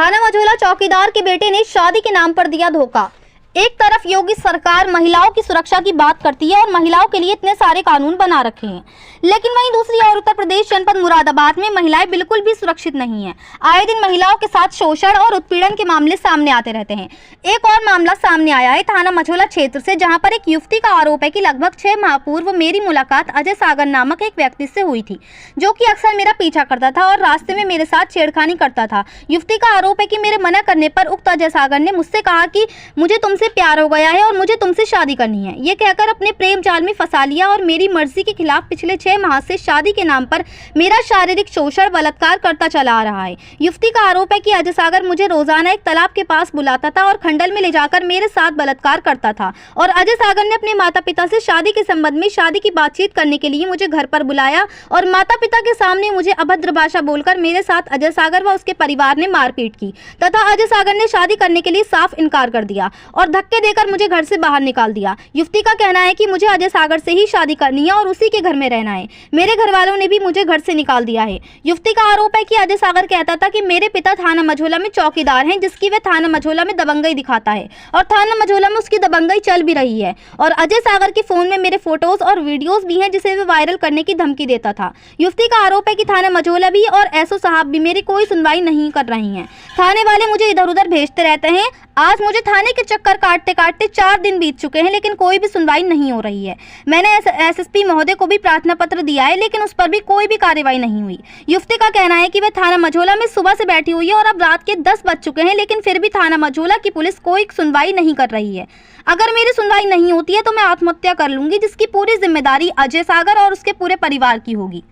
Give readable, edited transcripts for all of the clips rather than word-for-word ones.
थाना मझौला चौकीदार के बेटे ने शादी के नाम पर दिया धोखा। एक तरफ योगी सरकार महिलाओं की सुरक्षा की बात करती है और महिलाओं के लिए इतने सारे कानून बना रखे हैं, लेकिन वहीं दूसरी ओर उत्तर प्रदेश जनपद मुरादाबाद में महिलाएं बिल्कुल भी सुरक्षित नहीं हैं। आए दिन महिलाओं के साथ शोषण और उत्पीड़न के मामले सामने आते रहते हैं। एक और मामला सामने आया है थाना मझौला क्षेत्र से, जहां पर एक युवती का आरोप है कि लगभग 6 माह पूर्व मेरी मुलाकात अजय सागर नामक एक व्यक्ति से हुई थी, जो कि अक्सर मेरा पीछा करता था और रास्ते में मेरे साथ छेड़खानी करता था। युवती का आरोप है कि मेरे मना करने पर उक्त अजय सागर ने मुझसे कहा कि मुझे तुमसे प्यार हो गया है और मुझे तुमसे शादी करनी है। ये कहकर अपने प्रेम जाल में फंसा लिया और मेरी मर्जी के खिलाफ पिछले 6 माह से शादी के नाम पर मेरा शारीरिक शोषण बलात्कार करता चला आ रहा है। युवती का आरोप है कि अजय सागर मुझे रोजाना एक तालाब के पास बुलाता था और खंडल में ले जाकर मेरे साथ बलात्कार करता था और अजय सागर ने अपने माता पिता से शादी के संबंध में शादी की बातचीत करने के लिए मुझे घर पर बुलाया और माता पिता के सामने मुझे अभद्र भाषा बोलकर मेरे साथ अजय सागर व उसके परिवार ने मारपीट की तथा अजय सागर ने शादी करने के लिए साफ इनकार कर दिया और धक्के देकर मुझे घर से बाहर निकाल दिया। युवती का कहना है कि मुझे अजय सागर से ही शादी करनी है और उसी के घर में रहना है। मेरे घर वालों ने भी मुझे घर से निकाल दिया है। युवती का आरोप है कि अजय सागर कहता था कि मेरे पिता थाना मझौला में चौकीदार हैं, जिसकी वह थाना मझौला में दबंगई दिखाता है और थाना मझौला में उसकी दबंगई चल भी रही है और अजय सागर के फोन में मेरे फोटोज और वीडियोज भी हैं, जिसे वे वायरल करने की धमकी देता था। युवती का आरोप है कि थाना मझौला भी और एसओ साहब भी मेरी कोई सुनवाई नहीं कर रही हैं। थाने वाले मुझे इधर उधर भेजते रहते हैं। आज मुझे थाने के चक्कर काटते काटते 4 दिन बीत चुके हैं, लेकिन कोई भी सुनवाई नहीं हो रही है। मैंने एसएसपी महोदय को भी प्रार्थना पत्र दिया है, लेकिन उस पर भी कोई भी कार्रवाई नहीं हुई। युवती का कहना है कि वह थाना मझौला में सुबह से बैठी हुई है और अब रात के 10 बज चुके हैं, लेकिन फिर भी थाना मझौला की पुलिस कोई सुनवाई नहीं कर रही है। अगर मेरी सुनवाई नहीं होती है तो मैं आत्महत्या कर लूंगी, जिसकी पूरी जिम्मेदारी अजय सागर और उसके पूरे परिवार की होगी।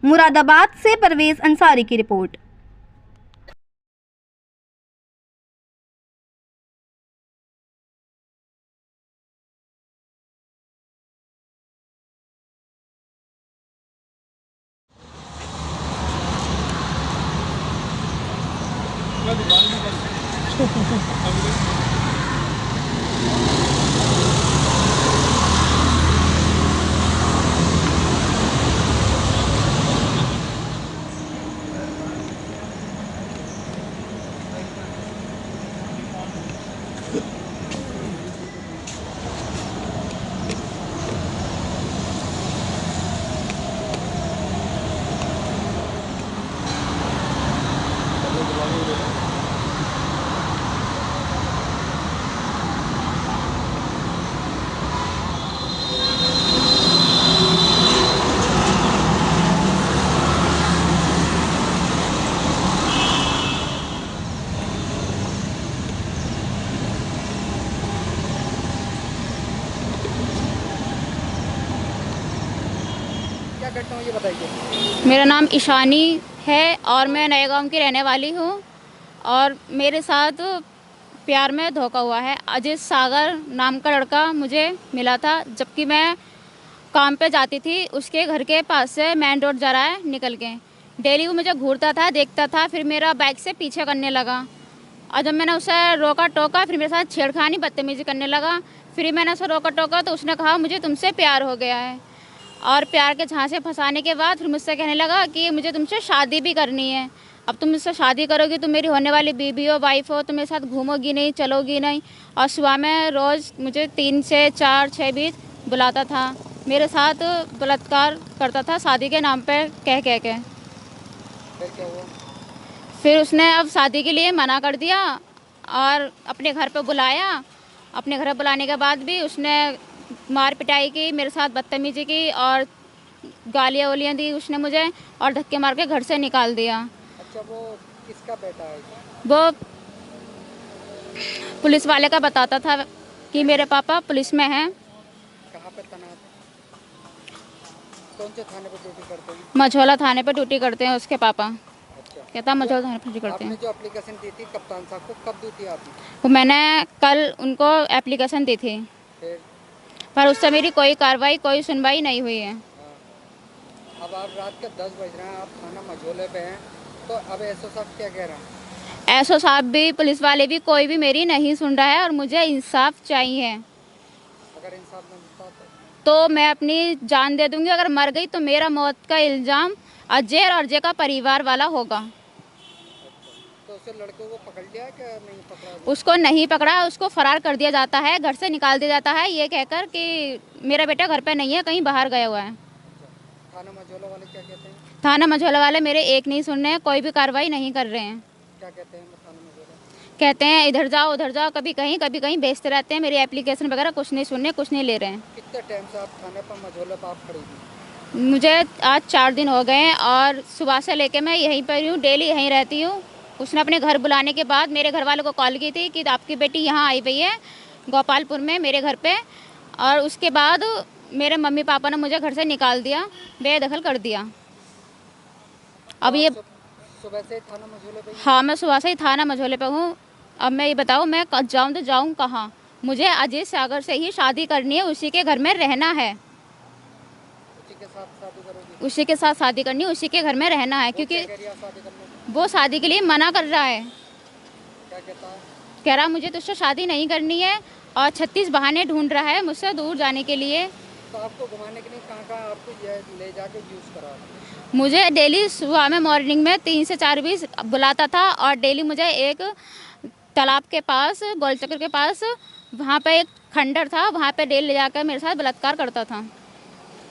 मुरादाबाद से परवेज अंसारी की रिपोर्ट। क्या घटना हुई ये बताइए। मेरा नाम ईशानी है और मैं नए गांव की रहने वाली हूँ और मेरे साथ प्यार में धोखा हुआ है। अजय सागर नाम का लड़का मुझे मिला था, जबकि मैं काम पे जाती थी। उसके घर के पास से मेन रोड जा रहा है निकल के, डेली वो मुझे घूरता था, देखता था, फिर मेरा बाइक से पीछे करने लगा और जब मैंने उसे रोका टोका फिर मेरे साथ छेड़खानी बदतमीजी करने लगा। फिर मैंने उसे रोका टोका तो उसने कहा मुझे तुमसे प्यार हो गया है और प्यार के झांसे फंसाने के बाद फिर मुझसे कहने लगा कि मुझे तुमसे शादी भी करनी है। अब तुम मुझसे शादी करोगी, तुम मेरी होने वाली बीवी हो, वाइफ हो, तुम मेरे साथ घूमोगी नहीं, चलोगी नहीं। और सुबह में रोज़ मुझे 3 से 4 6 बीच बुलाता था, मेरे साथ बलात्कार करता था शादी के नाम पे कह के। फिर क्या हुआ? फिर उसने अब शादी के लिए मना कर दिया और अपने घर पे बुलाया। अपने घर बुलाने के बाद भी उसने मार पिटाई की, मेरे साथ बदतमीजी की और गालियाँ वालियाँ दी उसने मुझे और धक्के मार के घर से निकाल दिया। अच्छा, वो किसका बेटा है? वो पुलिस वाले का बताता था कि मेरे पापा पुलिस में हैं। कहाँ पे तैनात? कौन से थाने पे ड्यूटी करते हैं? मझौला थाने पे ड्यूटी करते हैं उसके पापा। अच्छा, कहता मझौला थाने पे ड्यूटी करते आपने हैं। जो एप्लीकेशन दी थी कप्तान साहब को, कब दी थी आपने? वो मैंने कल उनको एप्लीकेशन दी थी, फिर पर उससे मेरी कोई कार्रवाई कोई सुनवाई नहीं हुई है। हाँ। अब आप रात के 10 बज रहे हैं, आप थाना मझौले पे हैं, तो अब एसओ साहब क्या कह रहे हैं? एसओ साहब भी, पुलिस वाले भी, कोई भी मेरी नहीं सुन रहा है और मुझे इंसाफ चाहिए। अगर इंसाफ नहीं मिलता तो मैं अपनी जान दे दूंगी, अगर मर गई तो मेरा मौत का इल्ज़ाम अजय और अजय का परिवार वाला होगा। तो तो उसे लड़के को पकड़ लिया कि नहीं पकड़ा? उसको नहीं पकड़ा, उसको फरार कर दिया जाता है, घर से निकाल दिया जाता है ये कहकर कि मेरा बेटा घर पे नहीं है, कहीं बाहर गया हुआ है। थाना मझौला वाले क्या कहते हैं? थाना मझौला वाले मेरे एक नहीं सुन रहे हैं, कोई भी कार्रवाई नहीं कर रहे हैं। क्या कहते हैं थाना मझौला? कहते हैं इधर जाओ उधर जाओ, कभी कहीं बेचते रहते हैं। मेरी एप्लीकेशन वगैरह कुछ नहीं सुन रहे, कुछ नहीं ले रहे हैं। कितने टाइम से आप थाने पर मझौले पर आप खड़ी थी? मुझे आज 4 दिन हो गए हैं और सुबह से लेके मैं यहीं पर हूँ, डेली यहीं रहती हूँ। उसने अपने घर बुलाने के बाद मेरे घर वालों को कॉल की थी कि आपकी बेटी यहाँ आई हुई है गोपालपुर में मेरे घर पे, और उसके बाद मेरे मम्मी पापा ने मुझे घर से निकाल दिया, बेदखल कर दिया। अब ये सुबह से थाना मझौले पे? हाँ, मैं सुबह से ही थाना मझौले पे हूँ। अब मैं ये बताऊँ मैं जाऊँ तो जाऊँ कहाँ? मुझे अजीत सागर से ही शादी करनी है, उसी के घर में रहना है, उसी के साथ शादी करोगी? उसी के साथ शादी करनी है, उसी के घर में रहना है। क्योंकि क्या कह रही है शादी करने को? वो शादी के लिए मना कर रहा है, क्या कहता है? कह रहा मुझे तुझसे शादी नहीं करनी है और 36 बहाने ढूंढ रहा है मुझसे दूर जाने के लिए। तो आपको घुमाने के लिए कहाँ आपको ले जाके यूज़ करा? मुझे डेली सुबह में मॉर्निंग में 3 से 4 बीस बुलाता था और डेली मुझे एक तालाब के पास गोल चक्कर के पास वहाँ पे एक खंडर था, वहाँ पे डेली ले जाकर मेरे साथ बलात्कार करता था।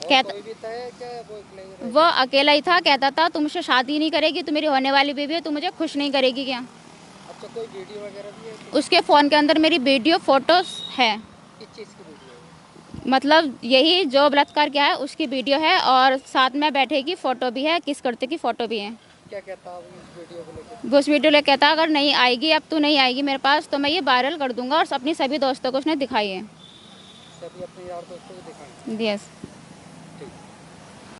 कहता कोई भी था क्या वो अकेले ही रहे? वो अकेला ही था, कहता था तू मुझसे शादी नहीं करेगी, तू मेरी होने वाली बीवी है, तू मुझे खुश नहीं करेगी क्या? अच्छा, कोई वीडियो वगैरह भी है? उसके फ़ोन के अंदर मेरी वीडियो फोटोज है, किस चीज़ की वीडियो है? मतलब यही जो बलात्कार किया है उसकी वीडियो है और साथ में बैठे की फ़ोटो भी है, किस करते की फ़ोटो भी है। क्या कहता है उस वीडियो को लेकर? वो उस वीडियो ले कहता अगर नहीं आएगी, अब तू नहीं आएगी मेरे पास तो मैं ये वायरल कर दूंगा, और अपनी सभी दोस्तों को उसने दिखाई है। सभी अपने यार दोस्तों को दिखाएं? यस।